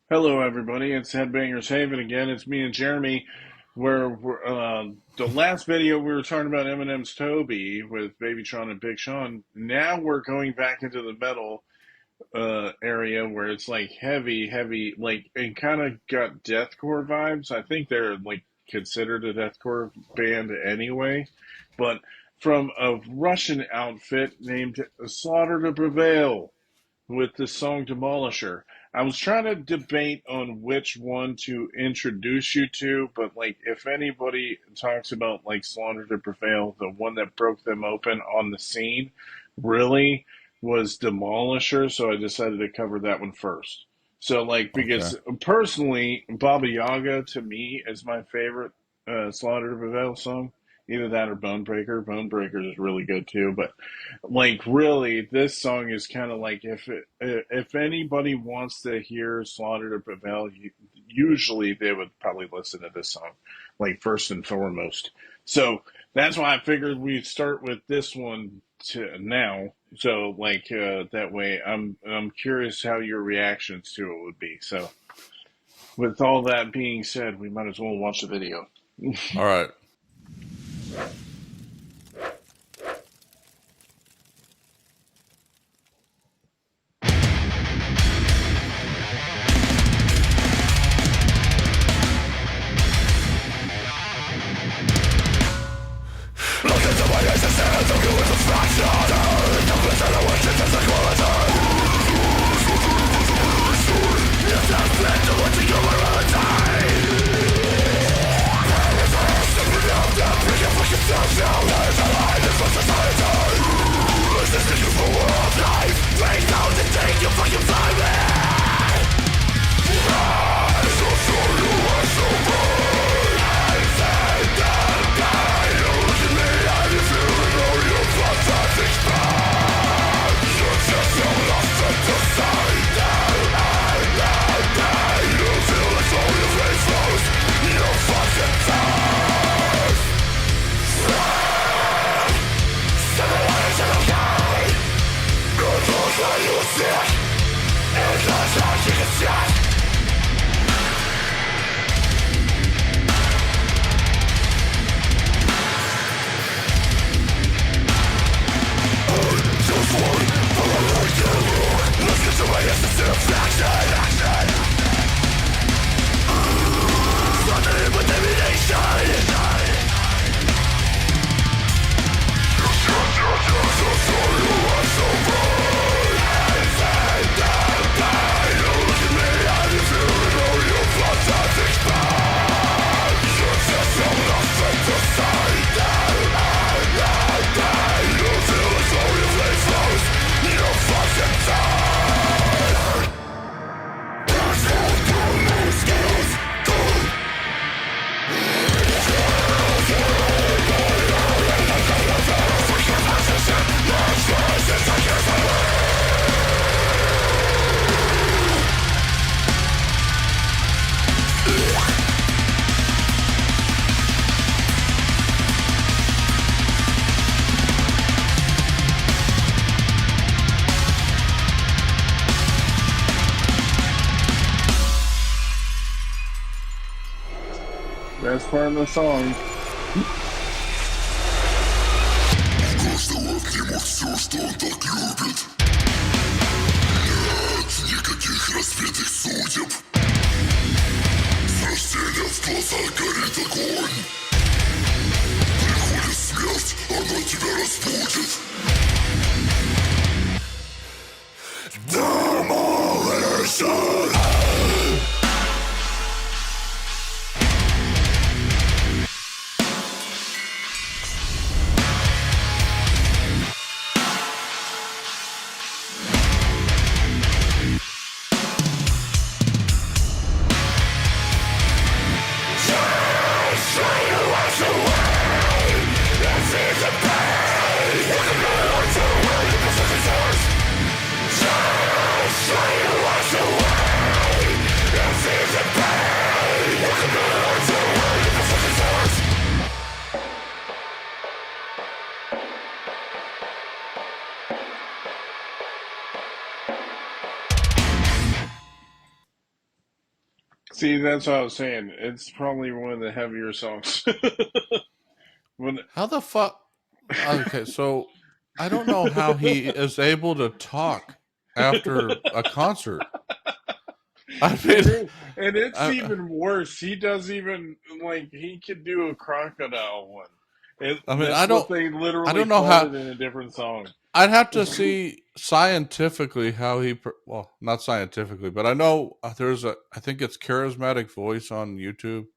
Hello, everybody. It's Headbangers Haven again. It's me and Jeremy. The last video we were talking about Eminem's Toby with Babytron and Big Sean. Now we're going back into the metal area where it's like heavy, like it kind of got deathcore vibes. I think they're like considered a deathcore band anyway, but from a Russian outfit named Slaughter to Prevail with the song Demolisher. I was trying to debate on which one to introduce you to, but like if anybody talks about like Slaughter to Prevail, the one that broke them open on the scene really was Demolisher, so I decided to cover that one first. So like Okay. because personally, Baba Yaga to me is my favorite Slaughter to Prevail song. Either that or Bone Breaker. Bone Breaker is really good too, but like really this song is kind of like if anybody wants to hear Slaughter to Prevail, usually they would probably listen to this song like first and foremost. So that's why I figured we'd start with this one to now, so like that way I'm curious how your reactions to it would be. So with all that being said, we might as well watch the video. All right. Best part of the song. Каждого примут все, что он так любит. Нет никаких разбитых судеб. С рождения в глазах горит огонь. Приходит смерть, она тебя разбудит. Demolition! See, that's what I was saying. It's probably one of the heavier songs. when How the fuck? Okay, so I don't know how he is able to talk after a concert. I mean, and it's I, even worse. He does even like he could do a crocodile one. I mean, That's what they I literally don't know called how. it in a different song. I'd have to see scientifically how well, not scientifically, but I know I think it's Charismatic Voice on YouTube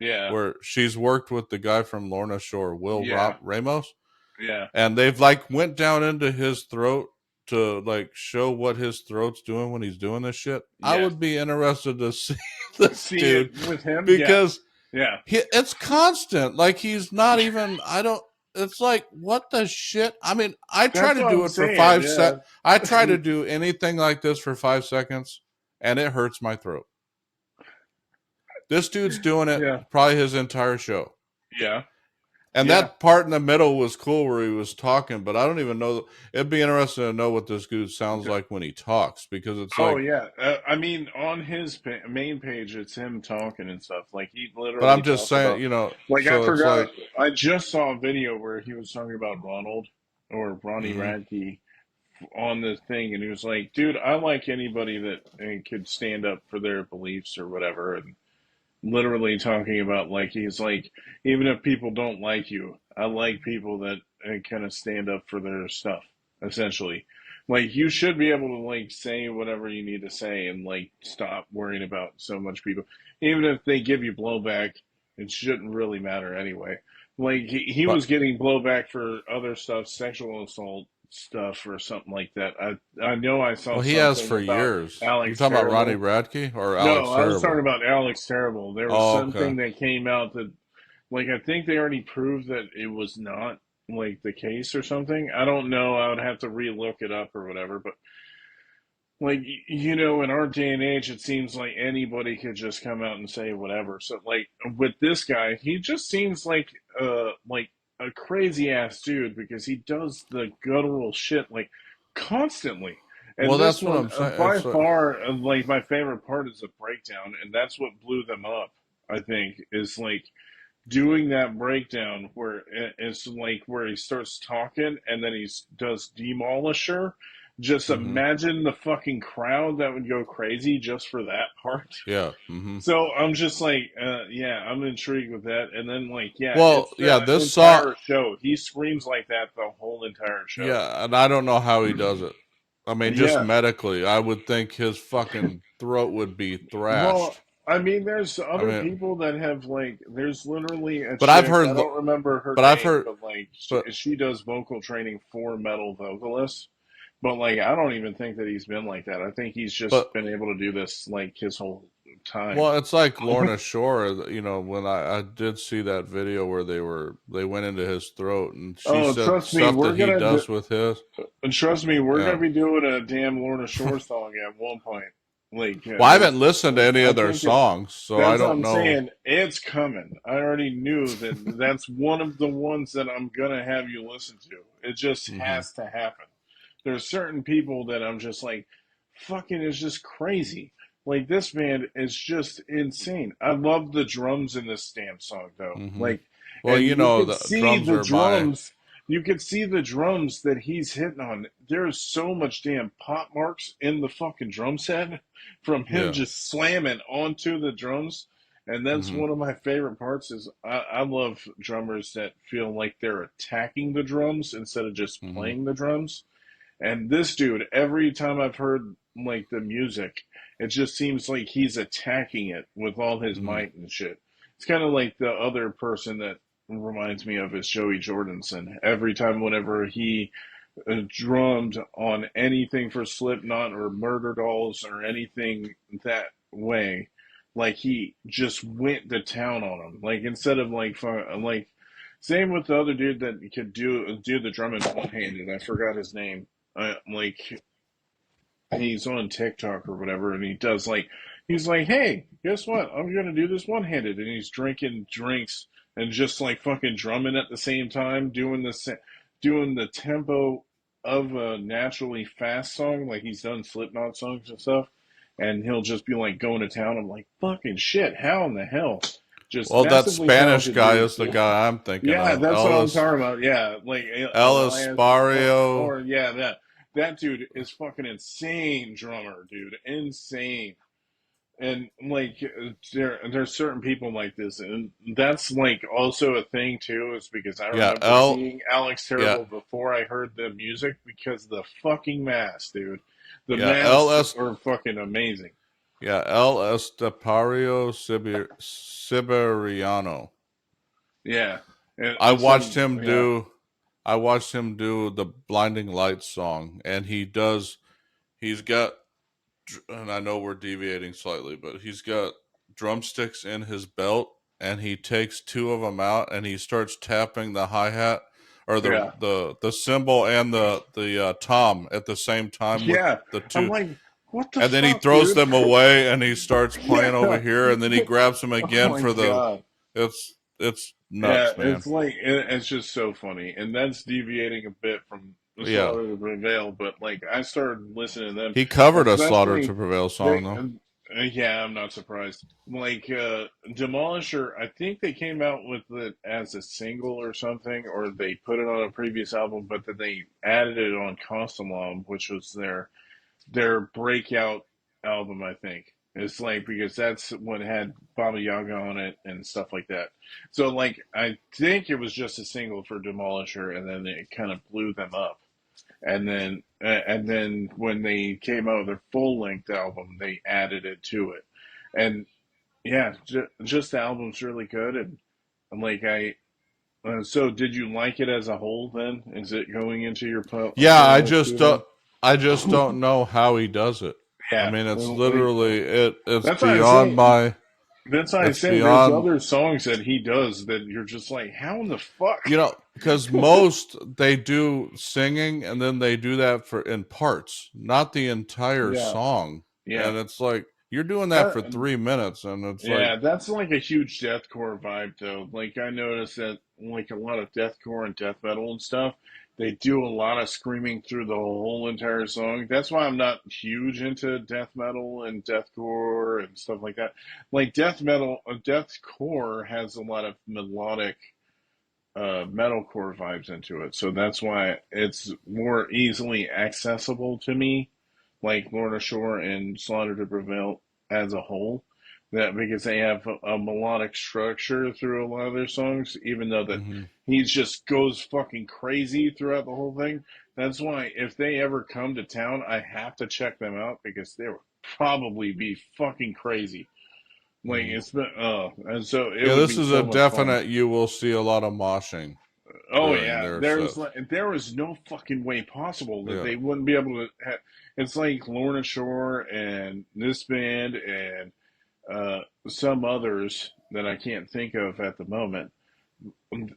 Yeah, where she's worked with the guy from Lorna Shore, Will yeah, Ramos, yeah, and they've like went down into his throat to like show what his throat's doing when he's doing this shit. I yeah. would be interested to see this See it dude with him? Yeah, because yeah. it's constant. Like he's not even. I don't. It's like what the shit. I mean, I try That's to what do I'm it for saying. Yeah, I try to do anything like this for 5 seconds, and it hurts my throat. This dude's doing it yeah, probably his entire show. yeah, And yeah. that part in the middle was cool where he was talking, but I don't even know. It'd be interesting to know what this dude sounds like when he talks because it's Oh like, yeah. I mean, on his main page, it's him talking and stuff. Like he but I'm literally just talks saying, about. Like I so it's forgot. like, I just saw a video where he was talking about Ronald or Ronnie mm-hmm, Radke on the thing, and he was like, "Dude, I like anybody that could stand up for their beliefs or whatever." And literally talking about like he's like, even if people don't like you, I like people that kind of stand up for their stuff. Essentially, like you should be able to like say whatever you need to say and like stop worrying about so much people. Even if they give you blowback, it shouldn't really matter anyway. Like he but was getting blowback for other stuff, sexual assault stuff or something like that. I know I saw well, he has something for about years. You Alex talking about Ronnie Terrible. Radke or No, Alex I was talking Terrible? about Alex Terrible. There was Oh, okay. something that came out that, like, I think they already proved that it was not, like, the case or something. I don't know. I would have to relook it up or whatever. But, like, in our day and age, it seems like anybody could just come out and say whatever. So, like, with this guy, he just seems like a crazy ass dude because he does the guttural shit, like, constantly. Well, And this that's what one, I'm saying. by It's far, like my favorite part is the breakdown, and that's what blew them up. I think is like doing that breakdown where it's like where he starts talking and then he does Demolisher. Just mm-hmm, imagine the fucking crowd that would go crazy just for that part. yeah, mm-hmm. So I'm just like, yeah, I'm intrigued with that. And then like, yeah, Well, it's yeah, the this song, entire show. He screams like that the whole entire show. yeah, and I don't know how he does it. I mean, just Yeah, medically, I would think his fucking throat would be well, thrashed. I mean, there's I other mean, people that have like, there's literally a but I've chick. I heard, don't remember her but I've name, heard, but like, but she does vocal training for metal vocalists. But like, I don't even think that he's been like that. I think he's but just been able to do this like his whole time. well, it's like Lorna Shore. When I did see that video where they went into his throat, and she Oh, said trust me, stuff that he does with his. trust me, we're gonna Yeah. be doing a damn Lorna Shore song at one point. Like, Well, I haven't listened to any I of their think it. songs, so I That's what don't I'm know. saying. It's coming. I already knew that that's one of the ones that I'm gonna have you listen to. It just Hmm. has to happen. There's certain people that I'm just like, fucking is just crazy. Like this band is just insane. I love the drums in this damn song though. Hmm. Like, Well, and you could the see drums the are my. drums. You could see the drums that he's hitting on. There's so much damn pop marks in the fucking drum set from him Yeah. just slamming onto the drums. And that's Hmm. one of my favorite parts is I love drummers that feel like they're attacking the drums instead of just Hmm. playing the drums. And this dude, every time I've heard like the music, it just seems like he's attacking it with all his Hmm. might and shit. It's kind of like the other person that reminds me of is Joey Jordanson. Every time, whenever he drummed on anything for Slipknot or Murder Dolls or anything that way, like he just went to town on them. Like instead of like same with the other dude that could do the drumming one handed. I forgot his name. Like he's on TikTok or whatever, and he does like he's like, hey, guess what? I'm gonna do this one handed, and he's drinking drinks and just like fucking drumming at the same time, doing the tempo of a naturally fast song, like he's done Slipknot songs and stuff. and he'll just be like going to town. I'm like, fucking shit, how in the hell? Just Well, that massively Spanish talented guy dude. is the guy I'm thinking Yeah, of. that's what I'm talking about. Yeah, like Ellis Elias, Barrio. or yeah, that dude is fucking insane drummer, dude, insane. And like there's certain people like this, and that's like also a thing too, is because I Yeah, remember seeing Alex yeah, Terrible before I heard the music because the fucking masks, dude. The yeah, masks are fucking amazing. El Estepario Siberiano. Yeah, and I watched some him yeah do I watched him do the Blinding Lights song, and he's got, and I know we're deviating slightly, but he's got drumsticks in his belt, and he takes two of them out, and he starts tapping the hi hat or yeah the cymbal and the tom at the same time with yeah. the I'm two, like, what the and then he fuck, throws dude? them away, and he starts playing over Yeah. here, and then he grabs them Oh again my for the. god. It's Yeah, nuts, man. it's like it's just so funny, and that's deviating a bit from the Yeah, Slaughter to Prevail. But like, I started listening to them, he covered a Slaughter to especially Prevail they. song though. Yeah, I'm not surprised. Like Demolisher, I think they came out with it as a single or something, or they put it on a previous album, but then they added it on Constellum, which was their breakout album, I think. It's like because that's what had Baba Yaga on it and stuff like that. So like I think it was just a single for Demolisher, and then it kind of blew them up. And then when they came out with their full length album, they added it to it. And yeah, just the album's really good. And I'm like I. So did you like it as a whole? Then is it going into your Yeah, playlist too? Then I just don't know how he does it. I yeah, mean, it's like literally it's that's why I beyond say my that's why I it's say there's beyond, other songs that he does that you're just like, how in the fuck? because most they do singing and then they do that for in parts, not the entire Yeah, song. yeah. And it's like you're doing that That, for 3 minutes, and it's like, yeah, that's like a huge deathcore vibe though. Like I noticed that like a lot of deathcore and death metal and stuff, they do a lot of screaming through the whole entire song. That's why I'm not huge into death metal and deathcore and stuff like that. Like deathcore has a lot of melodic metalcore vibes into it. So that's why it's more easily accessible to me, like Lorna Shore and Slaughter to Prevail as a whole. That because they have a melodic structure through a lot of their songs, even though that mhm. he just goes fucking crazy throughout the whole thing. That's why if they ever come to town, I have to check them out because they would probably be fucking crazy. Like Mhm. it's been, and so it Yeah, would this be is a so much fun. definite. You will see a lot of moshing Oh during yeah, their sets. there was no fucking way possible that Yeah. they wouldn't be able to. It's like Lorna Shore and this band and some others that I can't think of at the moment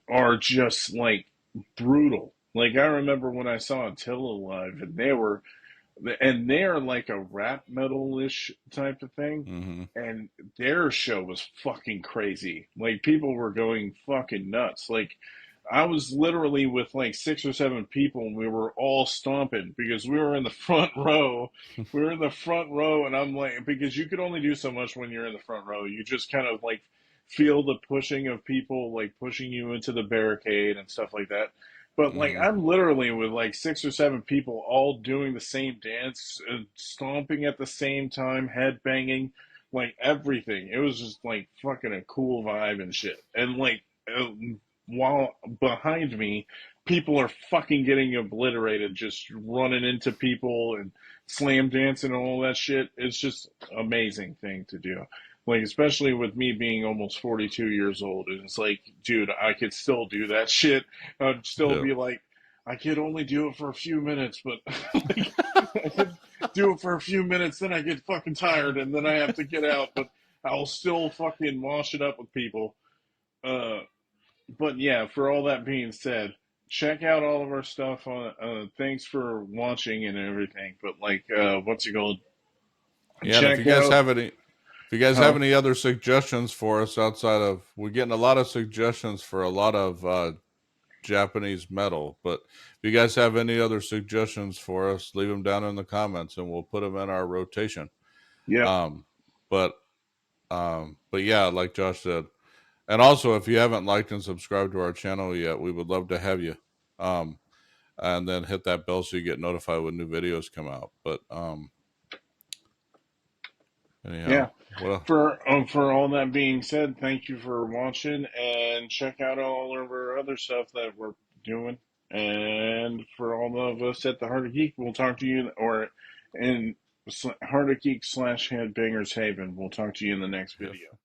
are just like brutal. Like I remember when I saw Attila live, and they're like a rap metal-ish type of thing, Hmm. and their show was fucking crazy. Like people were going fucking nuts. Like I was literally with like 6 or 7 people, and we were all stomping because we were in the front row. We were in the front row, and I'm like, because you could only do so much when you're in the front row. You just kind of like feel the pushing of people like pushing you into the barricade and stuff like that. But like Hmm. I'm literally with like 6 or 7 people all doing the same dance, stomping at the same time, head banging, like everything. It was just like fucking a cool vibe and shit. And like uh, while behind me, people are fucking getting obliterated, just running into people and slam dancing and all that shit. It's just amazing thing to do. Like, especially with me being almost 42 years old, and it's like, dude, I could still do that shit. I'd still Yeah. be like, I could only do it for a few minutes, but like, I could do it for a few minutes, then I get fucking tired, and then I have to get out, but I'll still fucking wash it up with people. Uh, but yeah, for all that being said, check out all of our stuff on. Thanks for watching and everything. But like, what's it called? Yeah, and Check out. if you guys have Huh? any other suggestions for us outside of, we're getting a lot of suggestions for a lot of Japanese metal, but if you guys have any other suggestions for us, leave them down in the comments and we'll put them in our rotation. Yep. But but yeah, like Josh said, and also if you haven't liked and subscribed to our channel yet, we would love to have you. And then hit that bell so you get notified when new videos come out. But anyhow, Yeah. well, For all that being said, thank you for watching, and check out all of our other stuff that we're doing. And for all of us at the Heart of Geek, we'll talk to you, or in Heart of Geek / Headbangers Haven. We'll talk to you in the next if video.